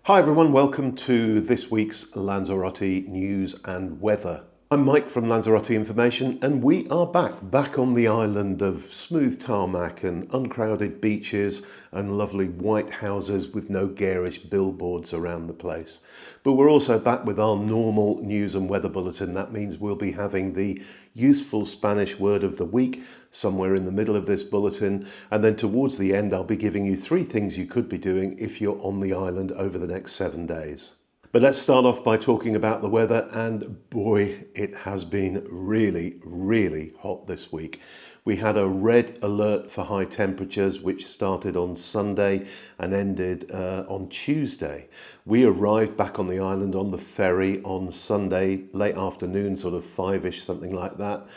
Hi everyone, welcome to this week's Lanzarote news and weather. I'm Mike from Lanzarote Information and we are back on the island of smooth tarmac and uncrowded beaches and lovely white houses with no garish billboards around the place. But we're also back with our normal news and weather bulletin. That means we'll be having the useful Spanish word of the week somewhere in the middle of this bulletin, and then towards the end I'll be giving you 3 things you could be doing if you're on the island over the next 7 days. But let's start off by talking about the weather, and boy, it has been really hot this week. We had a red alert for high temperatures which started on Sunday and ended on Tuesday. We arrived back on the island on the ferry on Sunday late afternoon, sort of 5ish, something like that.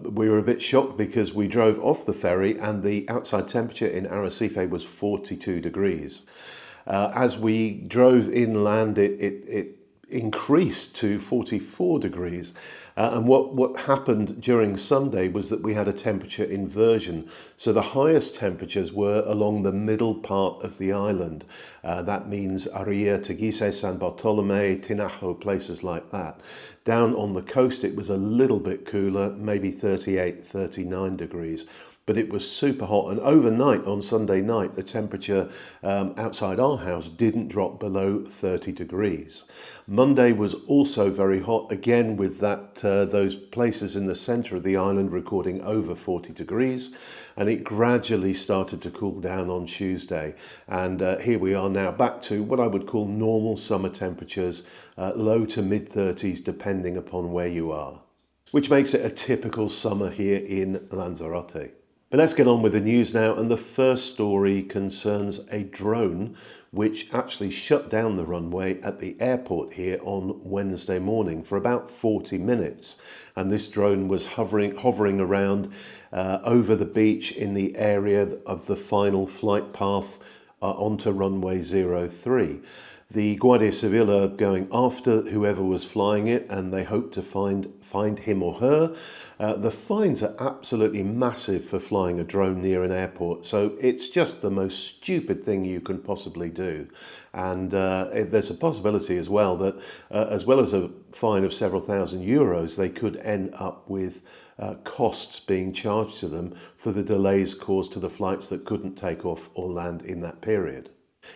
We were a bit shocked because we drove off the ferry and the outside temperature in Arrecife was 42 degrees. As we drove inland, it increased to 44 degrees. And what happened during Sunday was that we had a temperature inversion. So the highest temperatures were along the middle part of the island. That means Aria, Teguise, San Bartolome, Tinajo, places like that. Down on the coast, it was a little bit cooler, maybe 38, 39 degrees. But it was super hot, and overnight on Sunday night the temperature outside our house didn't drop below 30 degrees. Monday was also very hot, again with that those places in the centre of the island recording over 40 degrees, and it gradually started to cool down on Tuesday, and here we are now back to what I would call normal summer temperatures, low to mid 30s depending upon where you are, which makes it a typical summer here in Lanzarote. But let's get on with the news now, and the first story concerns a drone which actually shut down the runway at the airport here on Wednesday morning for about 40 minutes. And this drone was hovering around over the beach in the area of the final flight path onto runway 03. The Guardia Civil are going after whoever was flying it, and they hope to find him or her. The fines are absolutely massive for flying a drone near an airport, so it's just the most stupid thing you can possibly do. And there's a possibility as well that, as well as a fine of several thousand euros, they could end up with costs being charged to them for the delays caused to the flights that couldn't take off or land in that period.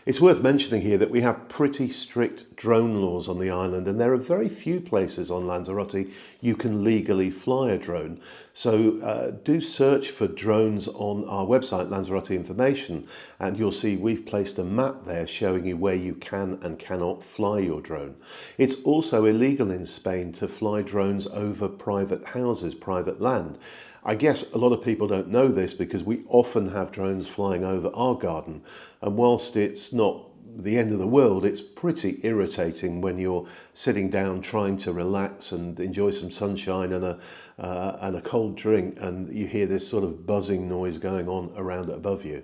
It's worth mentioning here that we have pretty strict drone laws on the island, and there are very few places on Lanzarote you can legally fly a drone. So do search for drones on our website, Lanzarote Information, and you'll see we've placed a map there showing you where you can and cannot fly your drone. It's also illegal in Spain to fly drones over private houses, private land. I guess a lot of people don't know this because we often have drones flying over our garden, and whilst it's not the end of the world, it's pretty irritating when you're sitting down trying to relax and enjoy some sunshine and a cold drink, and you hear this sort of buzzing noise going on around above you.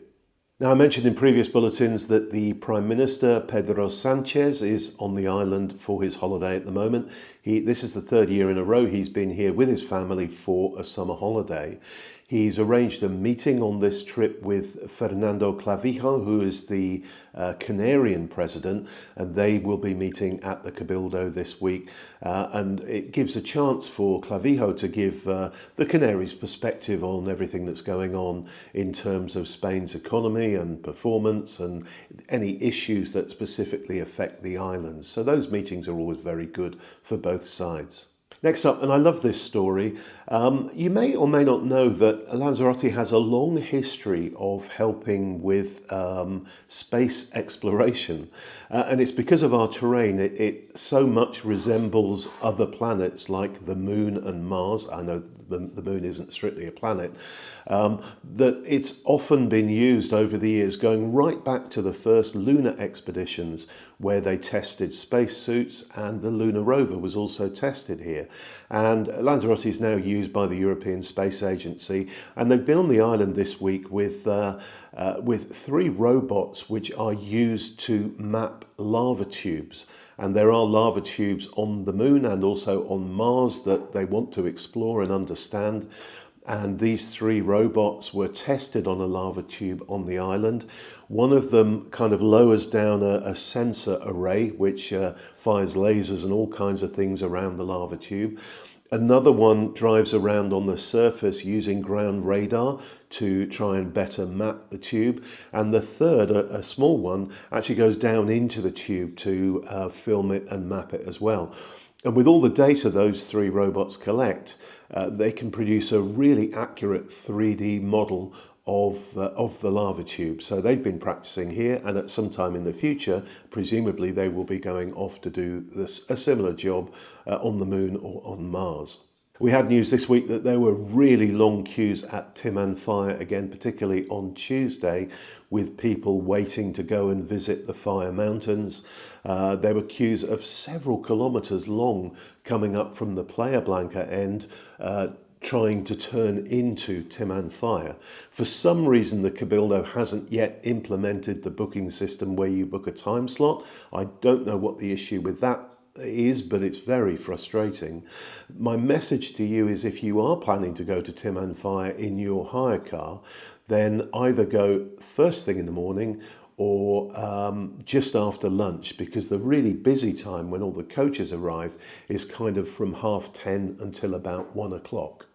Now, I mentioned in previous bulletins that the Prime Minister, Pedro Sanchez, is on the island for his holiday at the moment. This is the 3rd year in a row he's been here with his family for a summer holiday. He's arranged a meeting on this trip with Fernando Clavijo, who is the Canarian president, and they will be meeting at the Cabildo this week. And it gives a chance for Clavijo to give the Canaries perspective on everything that's going on in terms of Spain's economy and performance and any issues that specifically affect the islands. So those meetings are always very good for both sides. Next up, and I love this story, you may or may not know that Lanzarote has a long history of helping with space exploration. And it's because of our terrain. It so much resembles other planets like the Moon and Mars. I know the Moon isn't strictly a planet. That it's often been used over the years, going right back to the first lunar expeditions where they tested spacesuits, and the lunar rover was also tested here. And Lanzarote is now used by the European Space Agency, and they've been on the island this week with 3 robots which are used to map lava tubes. And there are lava tubes on the Moon and also on Mars that they want to explore and understand. and these 3 robots were tested on a lava tube on the island. One of them kind of lowers down a sensor array which fires lasers and all kinds of things around the lava tube. Another one drives around on the surface using ground radar to try and better map the tube. And the third, a small one, actually goes down into the tube to film it and map it as well. And with all the data those 3 robots collect, they can produce a really accurate 3D model of the lava tube. So they've been practicing here, and at some time in the future, presumably they will be going off to do a similar job on the moon or on Mars. We had news this week that there were really long queues at Timan Fire again, particularly on Tuesday, with people waiting to go and visit the Fire Mountains. There were queues of several kilometres long coming up from the Playa Blanca end, trying to turn into Timan Fire. For some reason, the Cabildo hasn't yet implemented the booking system where you book a time slot. I don't know what the issue with that is, but it's very frustrating. My message to you is, if you are planning to go to Timan Fire in your hire car, then either go first thing in the morning or just after lunch, because the really busy time when all the coaches arrive is kind of from 10:30 until about 1 o'clock.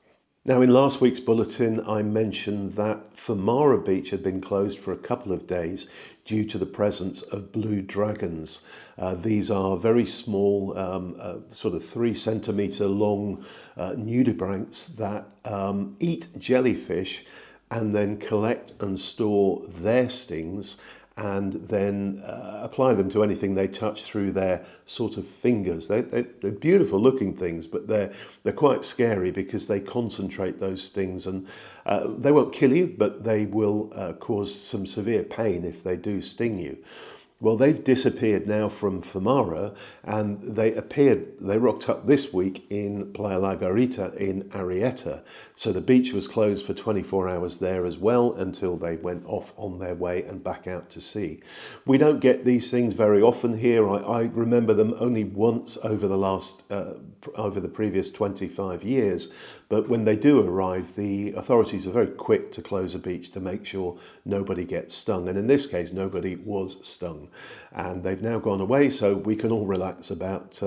Now, in last week's bulletin, I mentioned that Famara Beach had been closed for a couple of days due to the presence of blue dragons. These are very small, sort of 3 centimetre long nudibranchs that eat jellyfish and then collect and store their stings and then apply them to anything they touch through their sort of fingers. They're beautiful looking things, but they're quite scary because they concentrate those stings, and they won't kill you, but they will cause some severe pain if they do sting you. Well, they've disappeared now from Famara, and they rocked up this week in Playa La Garita in Arrieta. So the beach was closed for 24 hours there as well until they went off on their way and back out to sea. We don't get these things very often here. I remember them only once over the previous 25 years. But when they do arrive, the authorities are very quick to close a beach to make sure nobody gets stung. And in this case, nobody was stung. And they've now gone away, so we can all relax about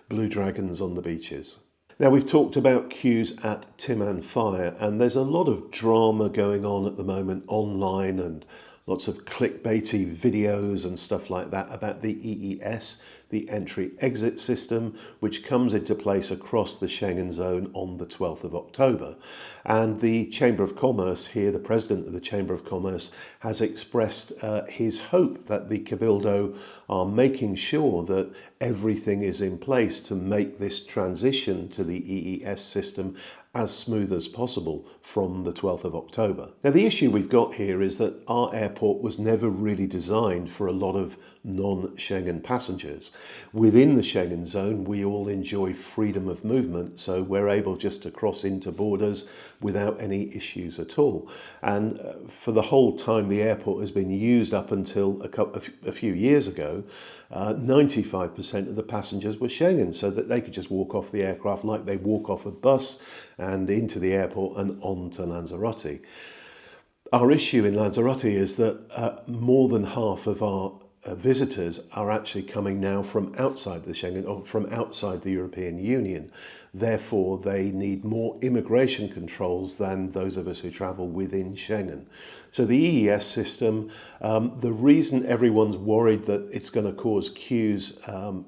blue dragons on the beaches. Now, we've talked about queues at Timan Fire, and there's a lot of drama going on at the moment online, and lots of clickbaity videos and stuff like that about the EES, the entry-exit system, which comes into place across the Schengen zone on the 12th of October. And the Chamber of Commerce here, the President of the Chamber of Commerce, has expressed his hope that the Cabildo are making sure that everything is in place to make this transition to the EES system as smooth as possible from the 12th of October. Now, the issue we've got here is that our airport was never really designed for a lot of non-Schengen passengers. Within the Schengen zone, we all enjoy freedom of movement, so we're able just to cross into borders without any issues at all. And for the whole time the airport has been used up until a few years ago, 95% of the passengers were Schengen, so that they could just walk off the aircraft like they walk off a bus and into the airport and on to Lanzarote. Our issue in Lanzarote is that more than half of our visitors are actually coming now from outside the Schengen, or from outside the European Union. Therefore, they need more immigration controls than those of us who travel within Schengen. So the EES system, the reason everyone's worried that it's going to cause queues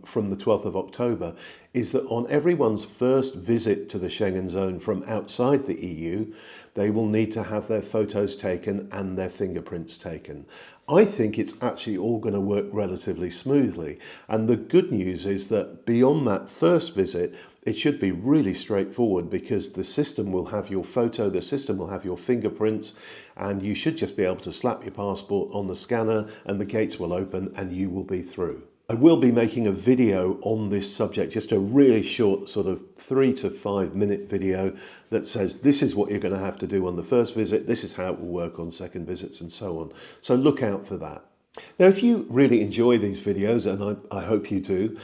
from the 12th of October is that on everyone's first visit to the Schengen zone from outside the EU, they will need to have their photos taken and their fingerprints taken. I think it's actually all going to work relatively smoothly. And the good news is that beyond that first visit, it should be really straightforward, because the system will have your photo, the system will have your fingerprints, and you should just be able to slap your passport on the scanner and the gates will open and you will be through. I will be making a video on this subject, just a really short sort of 3 to 5 minute video that says this is what you're going to have to do on the first visit, this is how it will work on second visits, and so on. So look out for that. Now, if you really enjoy these videos, and I hope you do,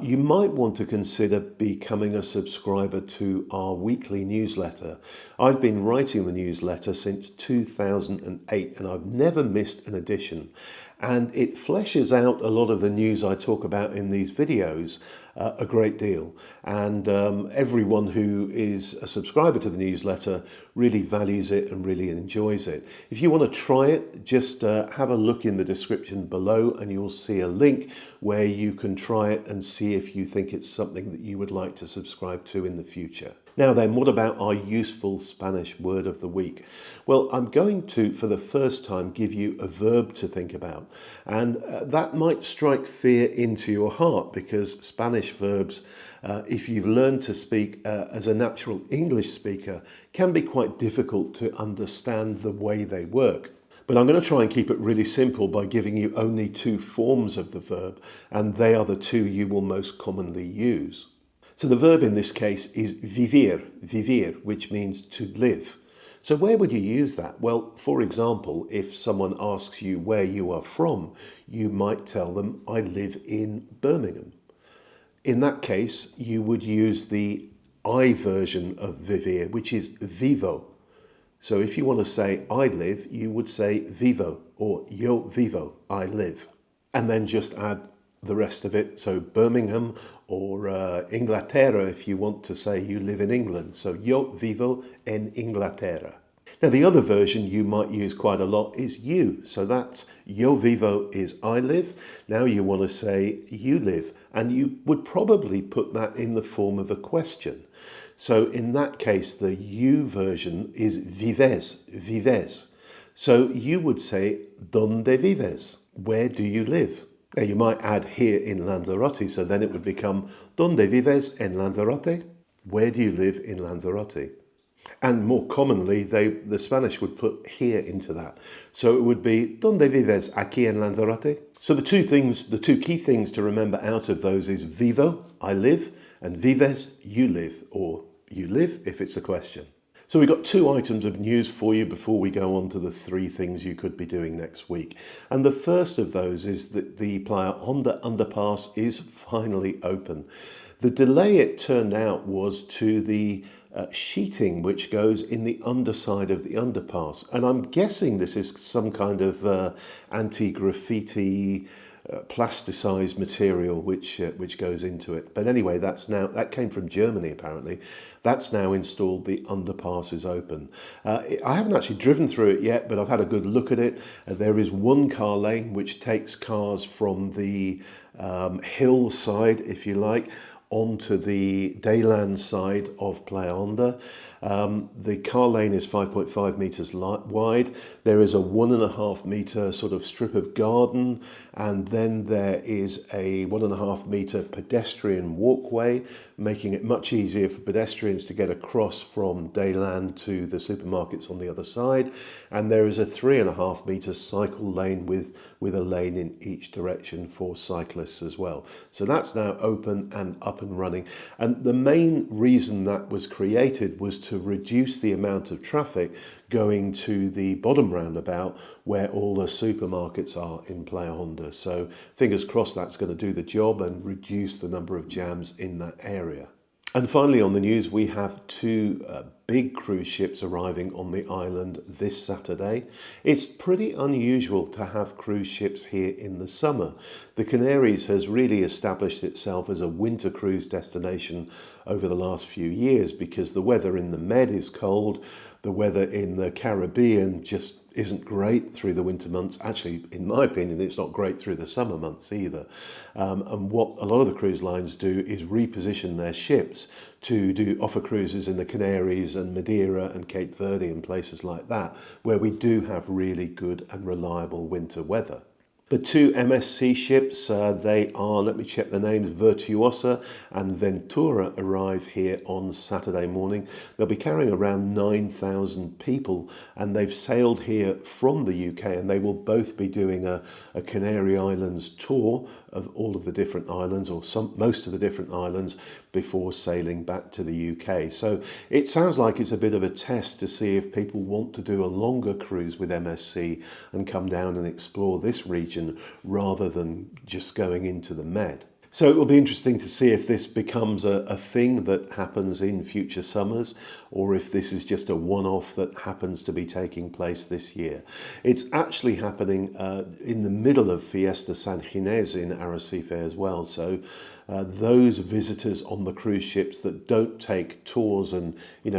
you might want to consider becoming a subscriber to our weekly newsletter. I've been writing the newsletter since 2008 and I've never missed an edition. And it fleshes out a lot of the news I talk about in these videos a great deal. And everyone who is a subscriber to the newsletter really values it and really enjoys it. If you want to try it, just have a look in the description below and you'll see a link where you can try it and see if you think it's something that you would like to subscribe to in the future. Now then, what about our useful Spanish word of the week? Well, I'm going to, for the first time, give you a verb to think about. And that might strike fear into your heart because Spanish verbs, if you've learned to speak as a natural English speaker, can be quite difficult to understand the way they work. But I'm going to try and keep it really simple by giving you only two forms of the verb, and they are the two you will most commonly use. So the verb in this case is vivir, which means to live. So where would you use that? Well, for example, if someone asks you where you are from, you might tell them, I live in Birmingham. In that case, you would use the I version of vivir, which is vivo. So if you want to say I live, you would say vivo or yo vivo, I live. And then just add the rest of it. So Birmingham or Inglaterra if you want to say you live in England. So yo vivo en Inglaterra. Now the other version you might use quite a lot is you. So that's yo vivo is I live. Now you want to say you live. And you would probably put that in the form of a question. So in that case, the you version is vives. So you would say, ¿Dónde vives? Where do you live? Now you might add here in Lanzarote, so then it would become, ¿Dónde vives en Lanzarote? Where do you live in Lanzarote? And more commonly, the Spanish would put here into that. So it would be, ¿Dónde vives aquí en Lanzarote? So the two key things to remember out of those is vivo, I live, and vives, you live, or you live if it's a question. So we've got two items of news for you before we go on to the three things you could be doing next week. And the first of those is that the Playa Honda Underpass is finally open. The delay, it turned out, was to the sheeting which goes in the underside of the underpass. And I'm guessing this is some kind of anti-graffiti plasticized material which goes into it. But anyway, that came from Germany apparently. That's now installed. The underpass is open. I haven't actually driven through it yet, but I've had a good look at it. There is one car lane which takes cars from the hillside, if you like, onto the dayland side of Playa Honda. The car lane is 5.5 metres wide. There is a 1.5 metre sort of strip of garden, and then there is a 1.5 metre pedestrian walkway, making it much easier for pedestrians to get across from dayland to the supermarkets on the other side. And there is a 3.5 metre cycle lane with a lane in each direction for cyclists as well. So that's now open and up and running. And the main reason that was created was to reduce the amount of traffic going to the bottom roundabout where all the supermarkets are in Playa Honda. So fingers crossed that's going to do the job and reduce the number of jams in that area. And finally on the news, we have two big cruise ships arriving on the island this Saturday. It's pretty unusual to have cruise ships here in the summer. The Canaries has really established itself as a winter cruise destination over the last few years because the weather in the Med is cold, the weather in the Caribbean just isn't great through the winter months. Actually, in my opinion, it's not great through the summer months either. And what a lot of the cruise lines do is reposition their ships to offer cruises in the Canaries and Madeira and Cape Verde and places like that, where we do have really good and reliable winter weather. The two MSC ships, they are, let me check the names, Virtuosa and Ventura, arrive here on Saturday morning. They'll be carrying around 9,000 people, and they've sailed here from the UK, and they will both be doing a Canary Islands tour of all of the different islands, or most of the different islands, before sailing back to the UK. So it sounds like it's a bit of a test to see if people want to do a longer cruise with MSC and come down and explore this region region rather than just going into the Med. So it will be interesting to see if this becomes a thing that happens in future summers, or if this is just a one-off that happens to be taking place this year. It's actually happening in the middle of Fiesta San Ginés in Arrecife as well. So those visitors on the cruise ships that don't take tours and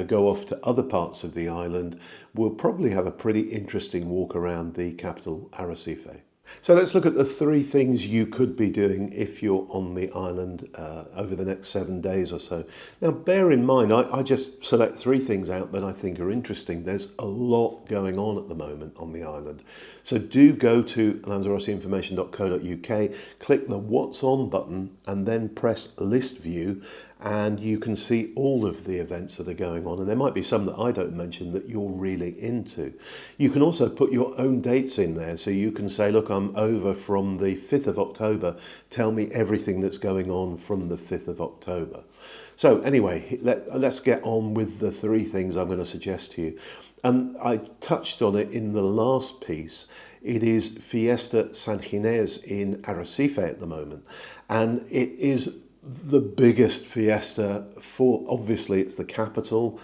go off to other parts of the island will probably have a pretty interesting walk around the capital, Arrecife. So let's look at the 3 things you could be doing if you're on the island over the next 7 days or so. Now, bear in mind, I just select 3 things out that I think are interesting. There's a lot going on at the moment on the island. So do go to lanzaroteinformation.co.uk, click the What's On button, and then press List View, and you can see all of the events that are going on, and there might be some that I don't mention that you're really into. You can also put your own dates in there, so you can say, look, I'm over from the 5th of October, tell me everything that's going on from the 5th of October. So anyway, let's get on with the 3 things I'm going to suggest to you. And I touched on it in the last piece. It is Fiesta San Ginés in Arrecife at the moment, and it is the biggest fiesta for, obviously it's the capital.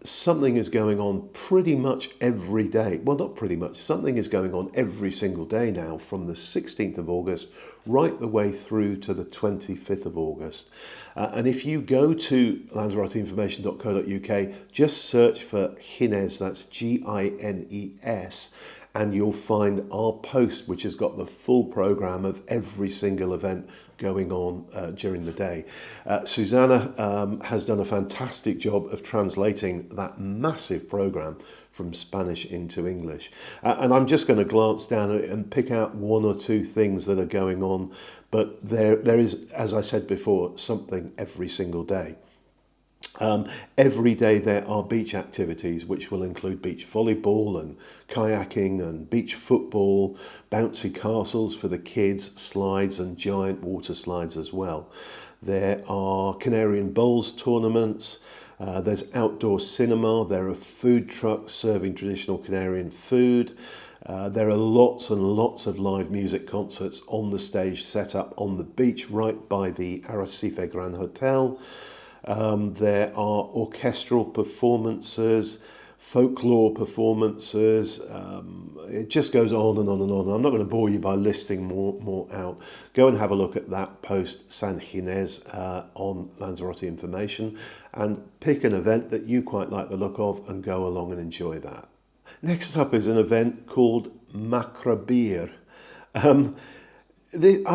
Something is going on pretty much every day. Well, not pretty much, something is going on every single day now from the 16th of August right the way through to the 25th of August. And if you go to lanzaroteinformation.co.uk, just search for Ginés, that's Gines, and you'll find our post, which has got the full programme of every single event going on during the day. Susanna has done a fantastic job of translating that massive programme from Spanish into English. And I'm just going to glance down at it and pick out 1 or 2 things that are going on, but there is, as I said before, something every single day. Every day there are beach activities which will include beach volleyball and kayaking and beach football, bouncy castles for the kids, slides and giant water slides as well. There are Canarian Bowls tournaments, there's outdoor cinema, there are food trucks serving traditional Canarian food. There are lots and lots of live music concerts on the stage set up on the beach right by the Arrecife Grand Hotel. There are orchestral performances, folklore performances. It just goes on and on and on. I'm not going to bore you by listing more out. Go and have a look at that post San Ginés on Lanzarote Information and pick an event that you quite like the look of and go along and enjoy that. Next up is an event called Macra Beer. I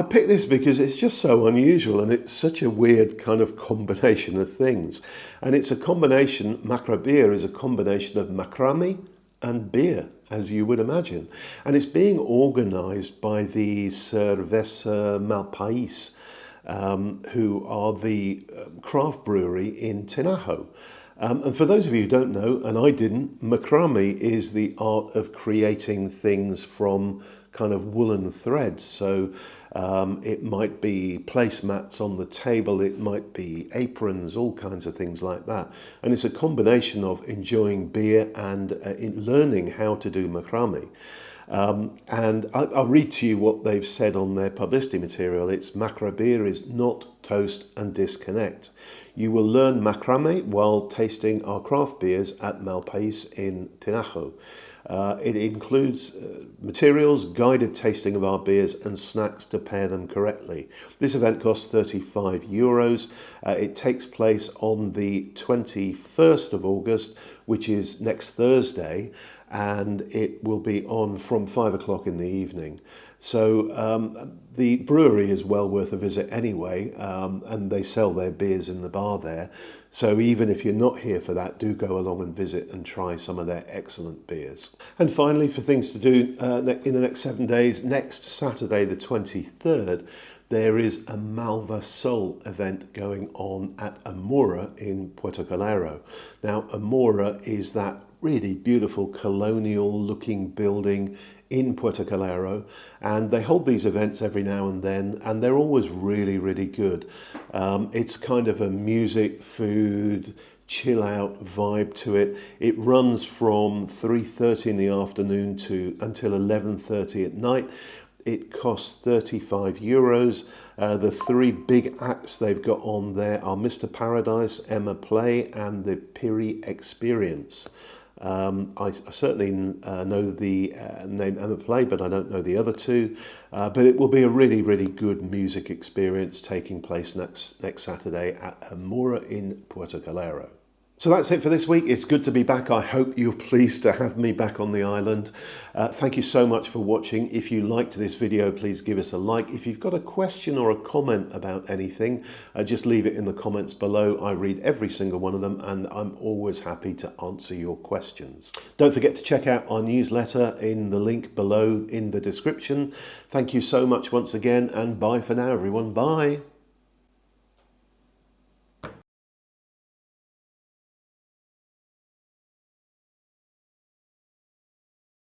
picked this because it's just so unusual and it's such a weird kind of combination of things. And it's a combination, Macra Beer is a combination of macrame and beer, as you would imagine. And it's being organised by the Cerveza Malpaís, who are the craft brewery in Tinajo. And for those of you who don't know, and I didn't, macrame is the art of creating things from kind of woolen threads. So it might be placemats on the table, it might be aprons, all kinds of things like that. And it's a combination of enjoying beer and learning how to do macrame. And I'll read to you what they've said on their publicity material. It's Macra Beer is not toast and disconnect. You will learn macrame while tasting our craft beers at Malpaís in Tinajo. It includes materials, guided tasting of our beers and snacks to pair them correctly. This event costs €35. It takes place on the 21st of August, which is next Thursday, and it will be on from 5 o'clock in the evening. So the brewery is well worth a visit anyway, and they sell their beers in the bar there. So even if you're not here for that, do go along and visit and try some of their excellent beers. And finally, for things to do in the next 7 days, next Saturday the 23rd, there is a Malva Soul event going on at Amora in Puerto Calero. Now, Amora is that really beautiful colonial looking building in Puerto Calero, and they hold these events every now and then, and they're always really, really good. It's kind of a music, food, chill out vibe to it. It runs from 3:30 in the afternoon to until 11:30 at night. It costs €35. The three big acts they've got on there are Mr. Paradise, Emma Play, and the Piri Experience. I certainly know the name Emma Play, but I don't know the other two. But it will be a really, really good music experience taking place next Saturday at Amora in Puerto Calero. So that's it for this week. It's good to be back. I hope you're pleased to have me back on the island. Thank you so much for watching. If you liked this video, please give us a like. If you've got a question or a comment about anything, just leave it in the comments below. I read every single one of them and I'm always happy to answer your questions. Don't forget to check out our newsletter in the link below in the description. Thank you so much once again, and bye for now, everyone. Bye.